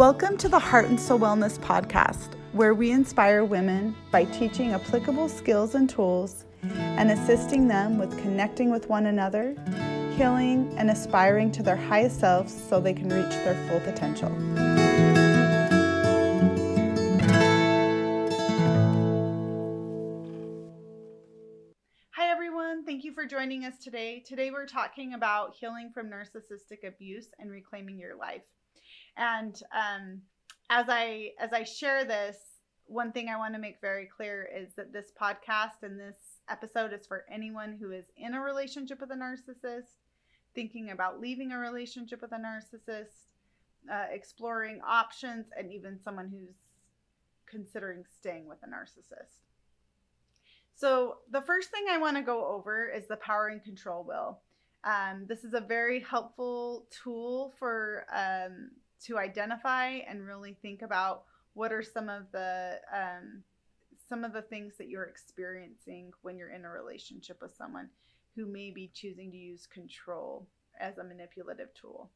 Welcome to the Heart and Soul Wellness Podcast, where we inspire women by teaching applicable skills and tools and assisting them with connecting with one another, healing, and aspiring to their highest selves so they can reach their full potential. Hi everyone, thank you for joining us today. Today we're talking about healing from narcissistic abuse and reclaiming your life. And as I share this, one thing I want to make very clear is that this podcast and this episode is for anyone who is in a relationship with a narcissist, thinking about leaving a relationship with a narcissist, exploring options, and even someone who's considering staying with a narcissist. So the first thing I want to go over is the power and control wheel. This is a very helpful tool for to identify and really think about what are some of the things that you're experiencing when you're in a relationship with someone who may be choosing to use control as a manipulative tool.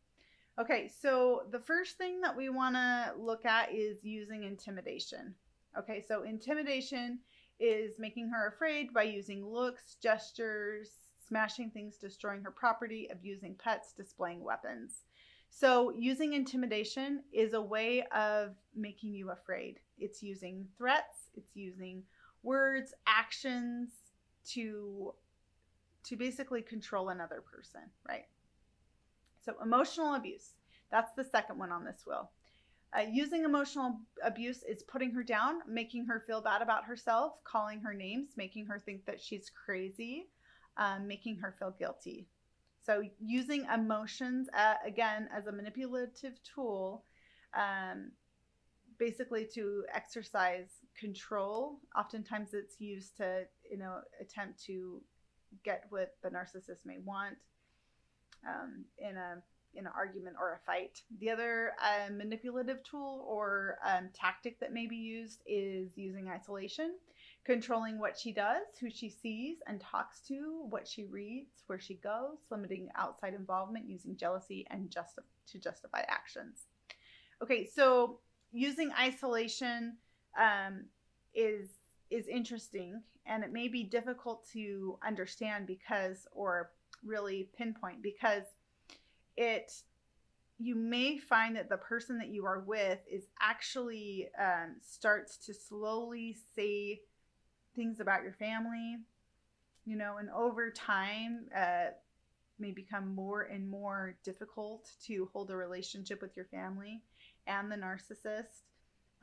Okay, so the first thing that we want to look at is using intimidation. Okay, so intimidation is making her afraid by using looks, gestures, smashing things, destroying her property, abusing pets, displaying weapons. So using intimidation is a way of making you afraid. It's using threats, it's using words, actions to basically control another person, right? So emotional abuse, that's the second one on this wheel. Using emotional abuse is putting her down, making her feel bad about herself, calling her names, making her think that she's crazy, making her feel guilty. So using emotions, again, as a manipulative tool, basically to exercise control. Oftentimes it's used to, attempt to get what the narcissist may want in an argument or a fight. The other manipulative tool or tactic that may be used is using isolation, controlling what she does, who she sees and talks to, what she reads, where she goes, limiting outside involvement, using jealousy and to justify actions. Okay, so using isolation is interesting, and it may be difficult to understand or really pinpoint because you may find that the person that you are with is actually starts to slowly say things about your family, and over time may become more and more difficult to hold a relationship with your family and the narcissist.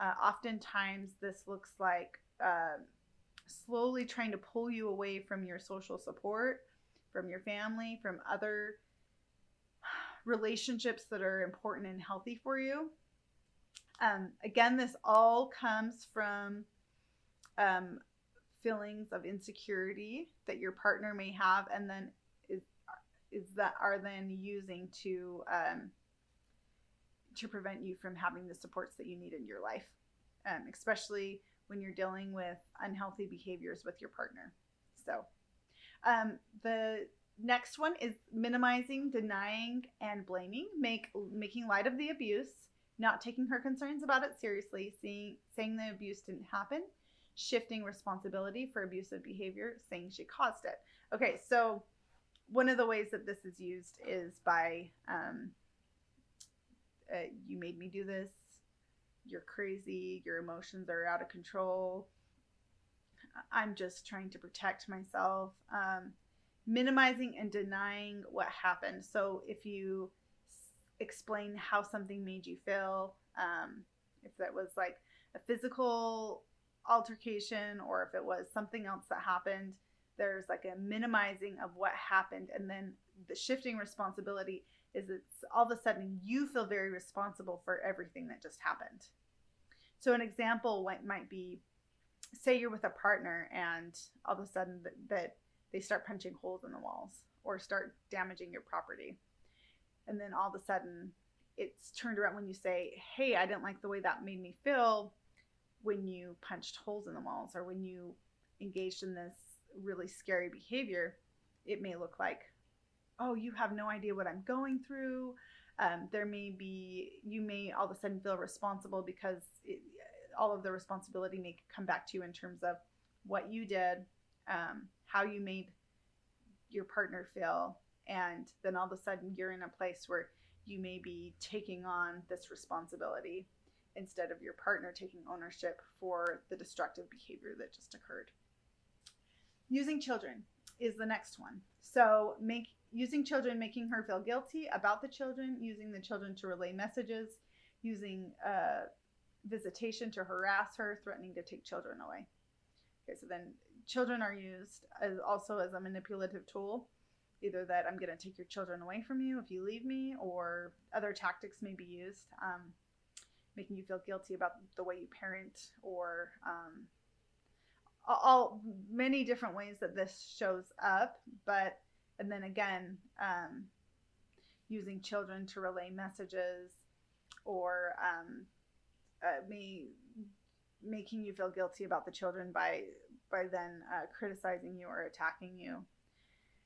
Oftentimes this looks like slowly trying to pull you away from your social support, from your family, from other relationships that are important and healthy for you. Again, this all comes from feelings of insecurity that your partner may have, and then are then using to prevent you from having the supports that you need in your life, especially when you're dealing with unhealthy behaviors with your partner. So the next one is minimizing, denying, and blaming, making light of the abuse, not taking her concerns about it seriously, saying the abuse didn't happen, shifting responsibility for abusive behavior, saying she caused it. Okay, so one of the ways that this is used is by, you made me do this, you're crazy, your emotions are out of control, I'm just trying to protect myself. Minimizing and denying what happened. So if you explain how something made you feel, if that was like a physical altercation or if it was something else that happened, there's like a minimizing of what happened, and then the shifting responsibility is it's all of a sudden you feel very responsible for everything that just happened. So an example might be, say you're with a partner and all of a sudden that they start punching holes in the walls or start damaging your property. And then all of a sudden it's turned around when you say, hey, I didn't like the way that made me feel when you punched holes in the walls or when you engaged in this really scary behavior. It may look like, oh, you have no idea what I'm going through. You may all of a sudden feel responsible because all of the responsibility may come back to you in terms of what you did, how you made your partner feel, and then all of a sudden you're in a place where you may be taking on this responsibility instead of your partner taking ownership for the destructive behavior that just occurred. Using children is the next one. So using children, making her feel guilty about the children, using the children to relay messages, using visitation to harass her, threatening to take children away. Okay, so then children are used also as a manipulative tool, either that I'm going to take your children away from you if you leave me, or other tactics may be used, making you feel guilty about the way you parent, or many different ways that this shows up. And then again, using children to relay messages, or making you feel guilty about the children by then criticizing you or attacking you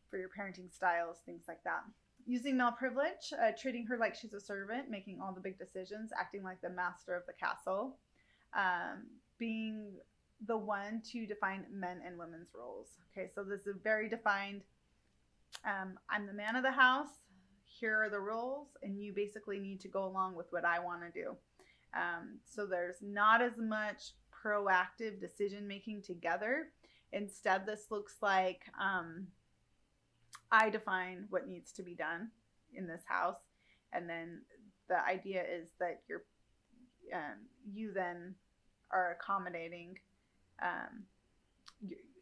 for your parenting styles, things like that. Using male privilege, treating her like she's a servant, making all the big decisions, acting like the master of the castle, being the one to define men and women's roles. Okay, so this is very defined. I'm the man of the house. Here are the rules, and you basically need to go along with what I want to do. So there's not as much proactive decision making together. Instead, this looks like I define what needs to be done in this house, and then the idea is that you then are accommodating.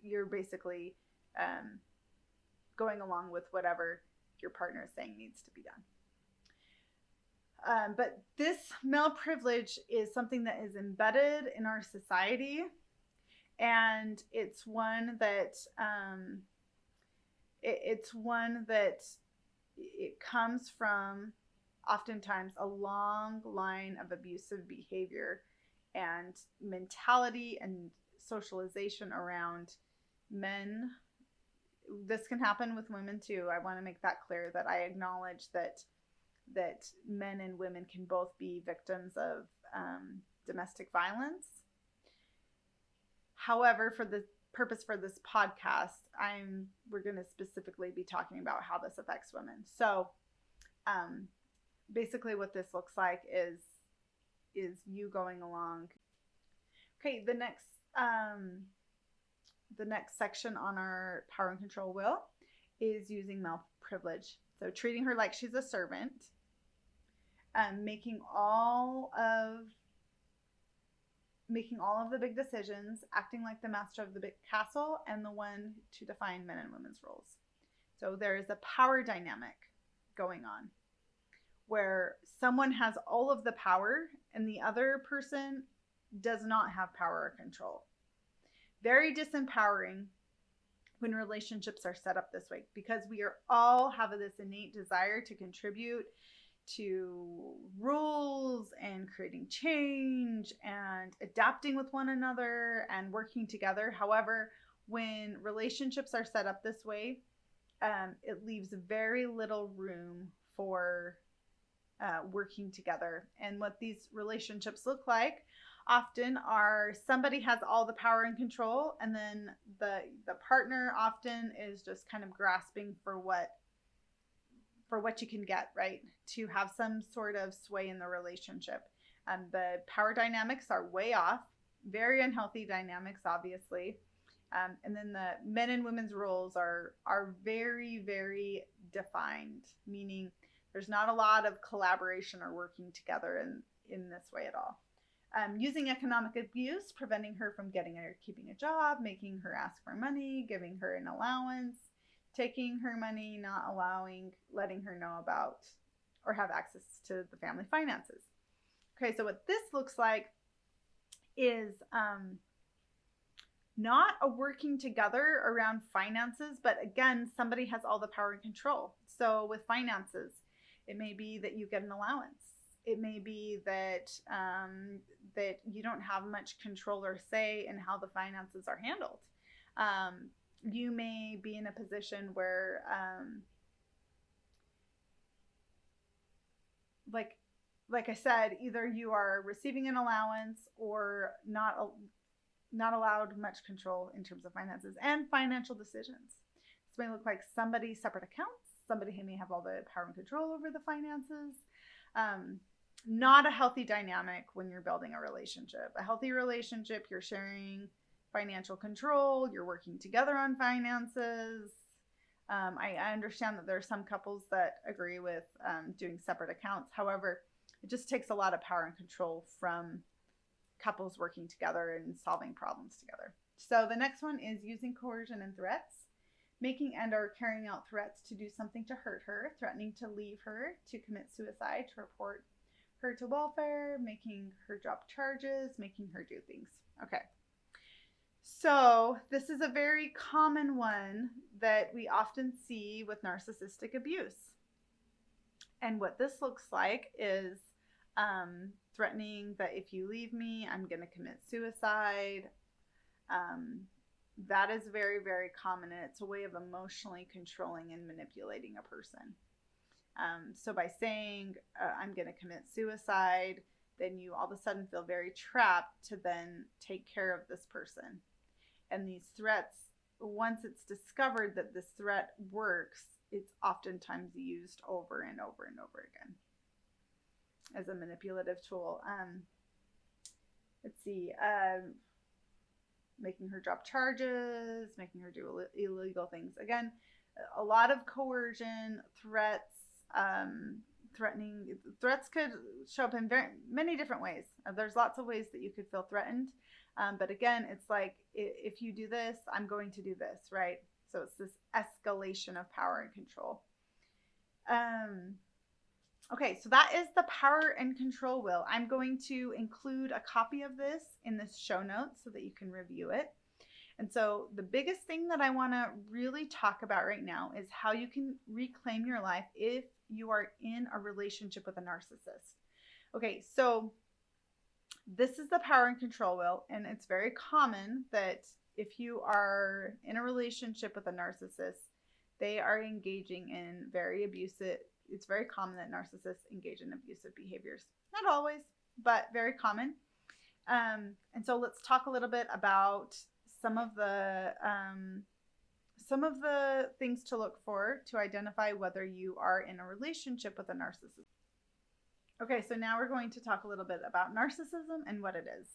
You're basically going along with whatever your partner is saying needs to be done. But this male privilege is something that is embedded in our society, and it's one that it comes from oftentimes a long line of abusive behavior and mentality and socialization around men. This can happen with women too. I want to make that clear, that I acknowledge that men and women can both be victims of domestic violence. However, for the purpose for this podcast, we're going to specifically be talking about how this affects women. So basically what this looks like is you going along. Okay, the next section on our power and control wheel is using male privilege. So treating her like she's a servant, making all of the big decisions, acting like the master of the big castle, and the one to define men and women's roles. So there is a power dynamic going on where someone has all of the power and the other person does not have power or control. Very disempowering when relationships are set up this way, because we all have this innate desire to contribute to rules and creating change and adapting with one another and working together. However, when relationships are set up this way, it leaves very little room for working together. And what these relationships look like often are somebody has all the power and control, and then the partner often is just kind of grasping for what you can get, right? To have some sort of sway in the relationship. The power dynamics are way off, very unhealthy dynamics, obviously. And then the men and women's roles are very, very defined, meaning there's not a lot of collaboration or working together in this way at all. Using economic abuse, preventing her from getting or keeping a job, making her ask for money, giving her an allowance, taking her money, not letting her know about or have access to the family finances. Okay, so what this looks like is not a working together around finances, but again, somebody has all the power and control. So with finances, it may be that you get an allowance. It may be that that you don't have much control or say in how the finances are handled. You may be in a position where like I said, either you are receiving an allowance or not allowed much control in terms of finances and financial decisions. This may look like somebody's separate accounts, somebody who may have all the power and control over the finances. Not a healthy dynamic when you're building a relationship. A healthy relationship, you're sharing financial control, you're working together on finances. I understand that there are some couples that agree with doing separate accounts. However, it just takes a lot of power and control from couples working together and solving problems together. So the next one is using coercion and threats, making and or carrying out threats to do something to hurt her, threatening to leave her, to commit suicide, to report her to welfare, making her drop charges, making her do things. Okay. So this is a very common one that we often see with narcissistic abuse. And what this looks like is threatening that if you leave me, I'm going to commit suicide. That is very, very common. And it's a way of emotionally controlling and manipulating a person. So by saying, I'm going to commit suicide, then you all of a sudden feel very trapped to then take care of this person. And these threats, once it's discovered that this threat works, it's oftentimes used over and over and over again as a manipulative tool. Let's see, making her drop charges, making her do illegal things. Again, a lot of coercion, threats, threatening. Threats could show up in many different ways. There's lots of ways that you could feel threatened. But again, it's like, if you do this, I'm going to do this, right? So it's this escalation of power and control. Okay, so that is the power and control wheel. I'm going to include a copy of this in the show notes so that you can review it. And so the biggest thing that I want to really talk about right now is how you can reclaim your life if you are in a relationship with a narcissist. Okay, so this is the power and control wheel, and it's very common that if you are in a relationship with a narcissist, they are engaging in very abusive. It's very common that narcissists engage in abusive behaviors. Not always, but very common. And so let's talk a little bit about some of the things to look for to identify whether you are in a relationship with a narcissist. Okay, so now we're going to talk a little bit about narcissism and what it is.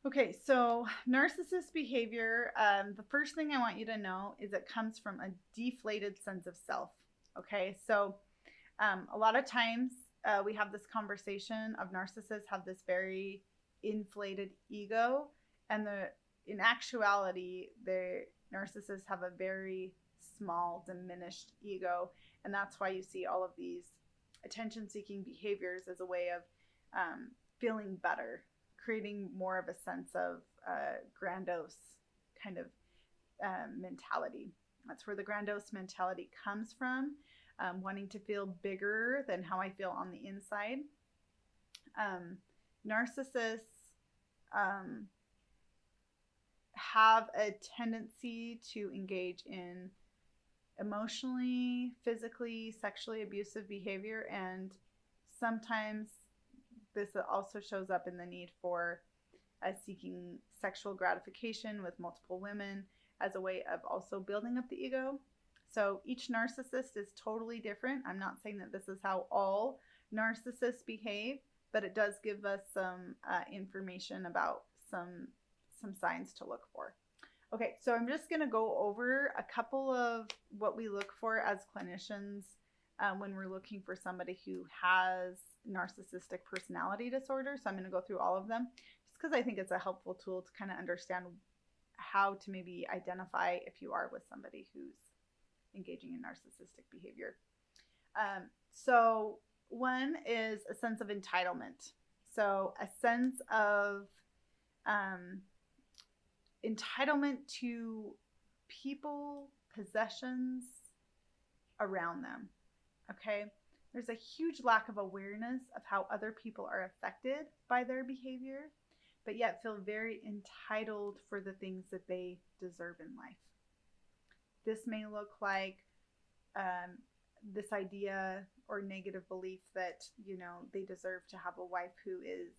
Okay, so narcissist behavior, the first thing I want you to know is it comes from a deflated sense of self. Okay, so a lot of times we have this conversation of narcissists have this very inflated ego, and in actuality, the narcissists have a very small, diminished ego, and that's why you see all of these attention-seeking behaviors as a way of feeling better, creating more of a sense of grandiose kind of mentality. That's where the grandiose mentality comes from, wanting to feel bigger than how I feel on the inside. Narcissists have a tendency to engage in emotionally, physically, sexually abusive behavior, and sometimes this also shows up in the need for seeking sexual gratification with multiple women as a way of also building up the ego. So each narcissist is totally different. I'm not saying that this is how all narcissists behave, but it does give us some information about some signs to look for. Okay, so I'm just going to go over a couple of what we look for as clinicians when we're looking for somebody who has narcissistic personality disorder. So I'm going to go through all of them just because I think it's a helpful tool to kind of understand how to maybe identify if you are with somebody who's engaging in narcissistic behavior. So one is a sense of entitlement. So a sense of entitlement to people, possessions around them. Okay? There's a huge lack of awareness of how other people are affected by their behavior, but yet feel very entitled for the things that they deserve in life. This may look like this idea or negative belief that, they deserve to have a wife who is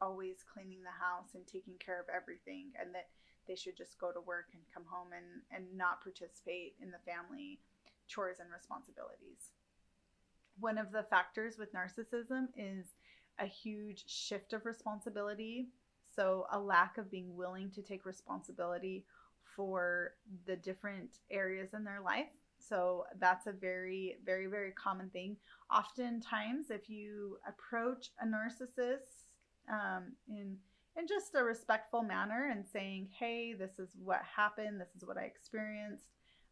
always cleaning the house and taking care of everything, and that they should just go to work and come home and not participate in the family chores and responsibilities. One of the factors with narcissism is a huge shift of responsibility. So a lack of being willing to take responsibility for the different areas in their life. So that's a very, very, very common thing. Oftentimes, if you approach a narcissist in just a respectful manner and saying, hey, this is what happened, this is what I experienced,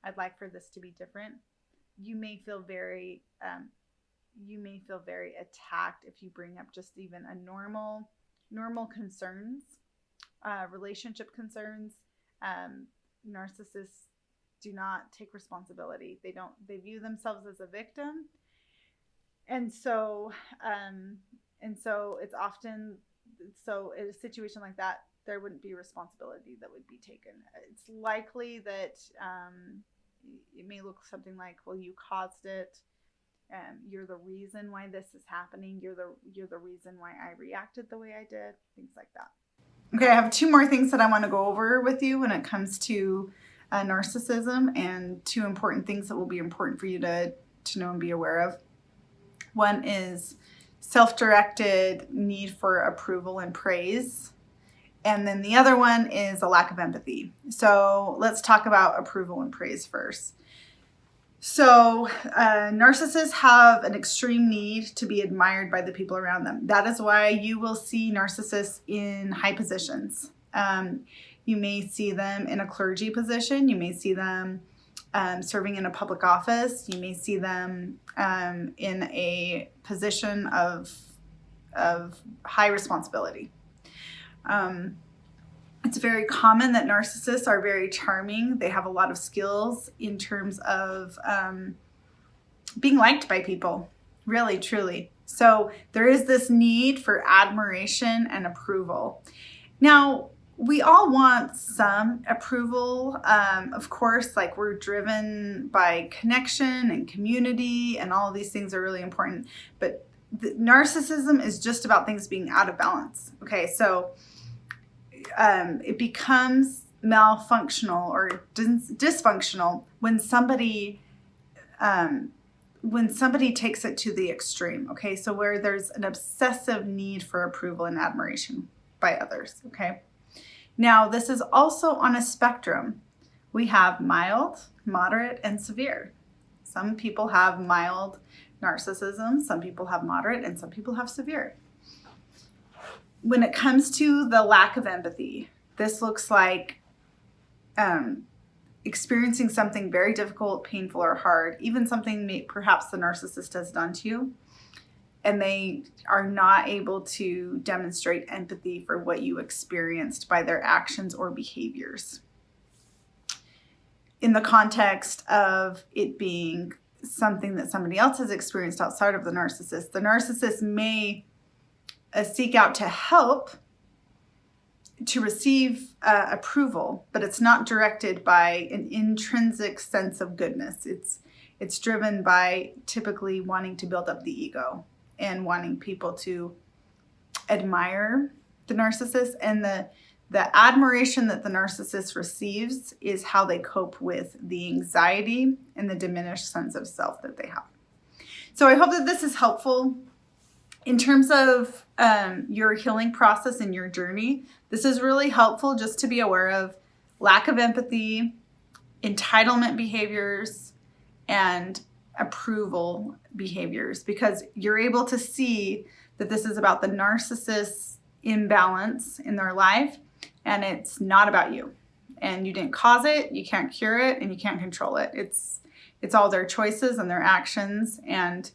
I'd like for this to be different, you may feel very attacked if you bring up just even a normal concerns, relationship concerns. Narcissists do not take responsibility. They view themselves as a victim. And so it's often, so in a situation like that, there wouldn't be responsibility that would be taken. It's likely that it may look something like, well, you caused it. You're the reason why this is happening. You're the reason why I reacted the way I did. Things like that. Okay, I have two more things that I want to go over with you when it comes to narcissism, and two important things that will be important for you to know and be aware of. One is self-directed need for approval and praise. And then the other one is a lack of empathy. So let's talk about approval and praise first. So narcissists have an extreme need to be admired by the people around them. That is why you will see narcissists in high positions. You may see them in a clergy position. You may see them serving in a public office. You may see them in a position of high responsibility. It's very common that narcissists are very charming. They have a lot of skills in terms of being liked by people, really, truly. So there is this need for admiration and approval. Now, we all want some approval. Of course, like, we're driven by connection and community, and all of these things are really important. But narcissism is just about things being out of balance. Okay, so it becomes malfunctional or dysfunctional when somebody takes it to the extreme. Okay, so where there's an obsessive need for approval and admiration by others. Okay, now this is also on a spectrum. We have mild, moderate, and severe. Some people have mild narcissism, some people have moderate, and some people have severe. When it comes to the lack of empathy, this looks like experiencing something very difficult, painful, or hard, even something perhaps the narcissist has done to you, and they are not able to demonstrate empathy for what you experienced by their actions or behaviors. In the context of it being something that somebody else has experienced outside of the narcissist may seek out to help to receive approval, but it's not directed by an intrinsic sense of goodness. It's driven by typically wanting to build up the ego and wanting people to admire the narcissist, and the admiration that the narcissist receives is how they cope with the anxiety and the diminished sense of self that they have. So I hope that this is helpful. In terms of your healing process and your journey, this is really helpful just to be aware of lack of empathy, entitlement behaviors, and approval behaviors, because you're able to see that this is about the narcissist's imbalance in their life, and it's not about you. And you didn't cause it, you can't cure it, and you can't control it. It's all their choices and their actions. And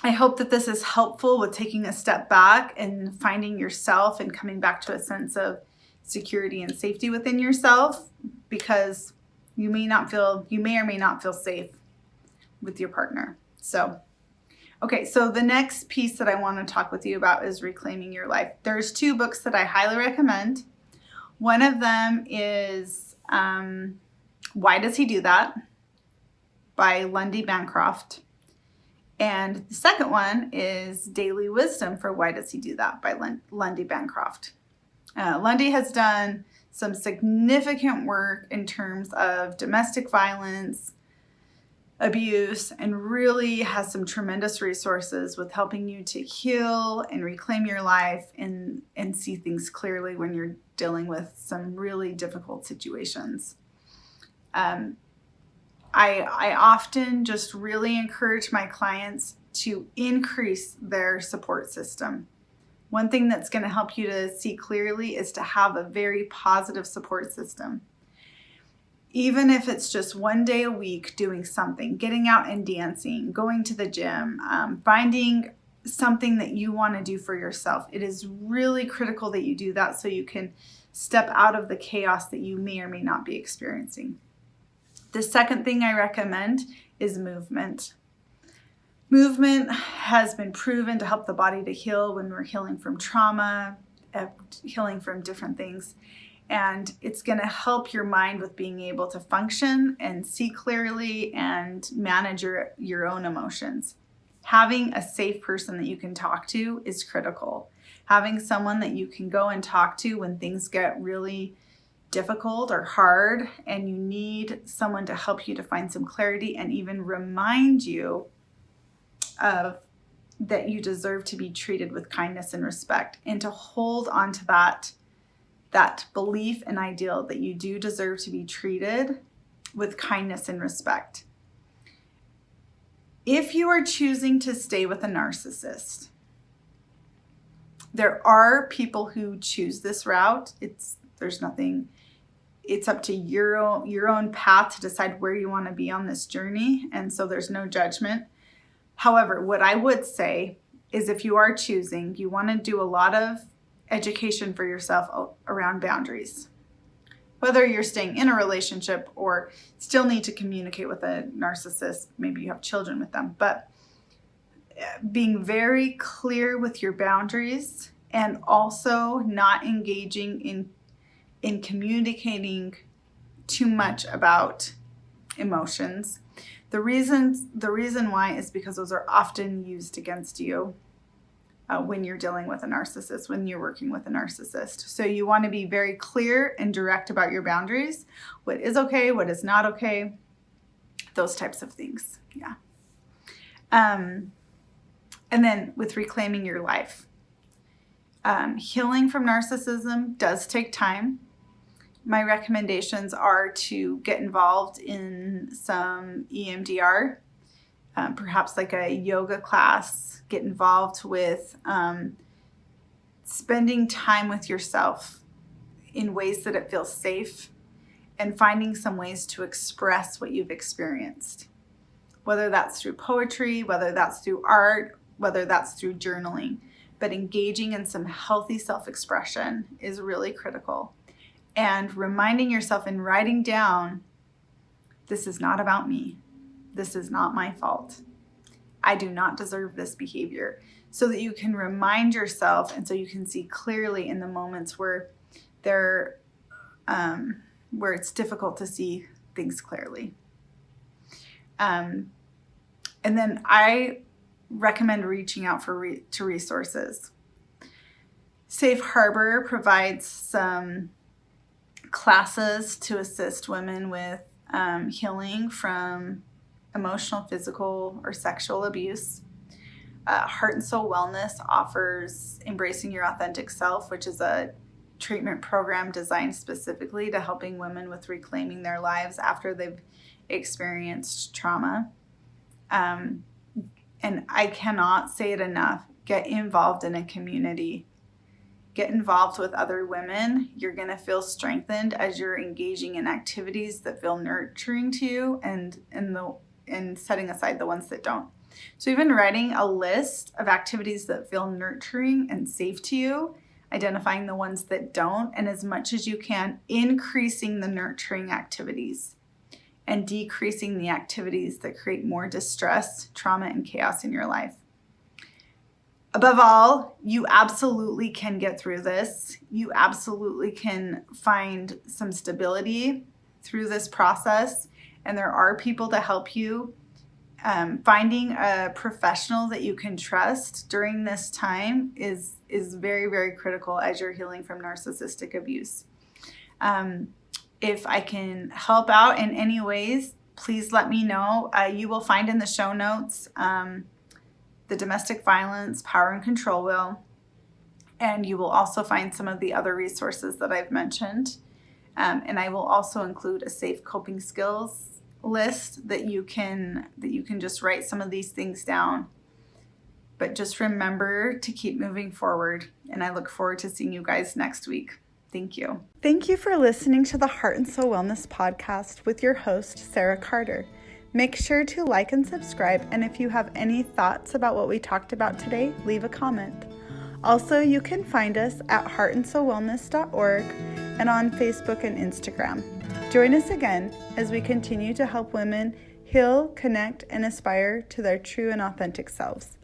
I hope that this is helpful with taking a step back and finding yourself and coming back to a sense of security and safety within yourself, because you may or may not feel safe with your partner. So, okay, so the next piece that I want to talk with you about is reclaiming your life. There's two books that I highly recommend. One of them is Why Does He Do That? by Lundy Bancroft. And the second one is Daily Wisdom for Why Does He Do That by Lundy Bancroft. Lundy has done some significant work in terms of domestic violence, abuse, and really has some tremendous resources with helping you to heal and reclaim your life and see things clearly when you're dealing with some really difficult situations. I often just really encourage my clients to increase their support system. One thing that's going to help you to see clearly is to have a very positive support system. Even if it's just one day a week doing something, getting out and dancing, going to the gym, finding something that you want to do for yourself. It is really critical that you do that so you can step out of the chaos that you may or may not be experiencing. The second thing I recommend is movement. Movement has been proven to help the body to heal when we're healing from trauma, healing from different things. And it's going to help your mind with being able to function and see clearly and manage your own emotions. Having a safe person that you can talk to is critical. Having someone that you can go and talk to when things get really difficult or hard and you need someone to help you to find some clarity and even remind you of that you deserve to be treated with kindness and respect, and to hold on to that belief and ideal that you do deserve to be treated with kindness and respect. If you are choosing to stay with a narcissist, there are people who choose this route. It's up to your own path to decide where you want to be on this journey, and so there's no judgment. However, what I would say is if you are choosing, you want to do a lot of education for yourself around boundaries. Whether you're staying in a relationship or still need to communicate with a narcissist, maybe you have children with them, but being very clear with your boundaries and also not engaging in communicating too much about emotions. The reason why is because those are often used against you when you're dealing with a narcissist, when you're working with a narcissist. So you want to be very clear and direct about your boundaries, what is okay, what is not okay, those types of things. Yeah. And then with reclaiming your life, healing from narcissism does take time. My recommendations are to get involved in some EMDR, perhaps like a yoga class, get involved with spending time with yourself in ways that it feels safe, and finding some ways to express what you've experienced, whether that's through poetry, whether that's through art, whether that's through journaling. But engaging in some healthy self-expression is really critical. And reminding yourself and writing down, this is not about me. This is not my fault. I do not deserve this behavior. So that you can remind yourself, and so you can see clearly in the moments where it's difficult to see things clearly. And then I recommend reaching out to resources. Safe Harbor provides some classes to assist women with healing from emotional, physical, or sexual abuse. Heart and Soul Wellness offers Embracing Your Authentic Self, which is a treatment program designed specifically to helping women with reclaiming their lives after they've experienced trauma. And I cannot say it enough, get involved in a community. Get involved with other women. You're going to feel strengthened as you're engaging in activities that feel nurturing to you, and setting aside the ones that don't. So even writing a list of activities that feel nurturing and safe to you, identifying the ones that don't, and as much as you can, increasing the nurturing activities and decreasing the activities that create more distress, trauma, and chaos in your life. Above all, you absolutely can get through this. You absolutely can find some stability through this process and there are people to help you. Finding a professional that you can trust during this time is very, very critical as you're healing from narcissistic abuse. If I can help out in any ways, please let me know. You will find in the show notes the domestic violence power and control wheel, and you will also find some of the other resources that I've mentioned. And I will also include a safe coping skills list that you can just write some of these things down. But just remember to keep moving forward, and I look forward to seeing you guys next week. Thank you. Thank you for listening to the Heart and Soul Wellness Podcast with your host, Sarah Carter. Make sure to like and subscribe, and if you have any thoughts about what we talked about today, leave a comment. Also, you can find us at heartandsoulwellness.org and on Facebook and Instagram. Join us again as we continue to help women heal, connect, and aspire to their true and authentic selves.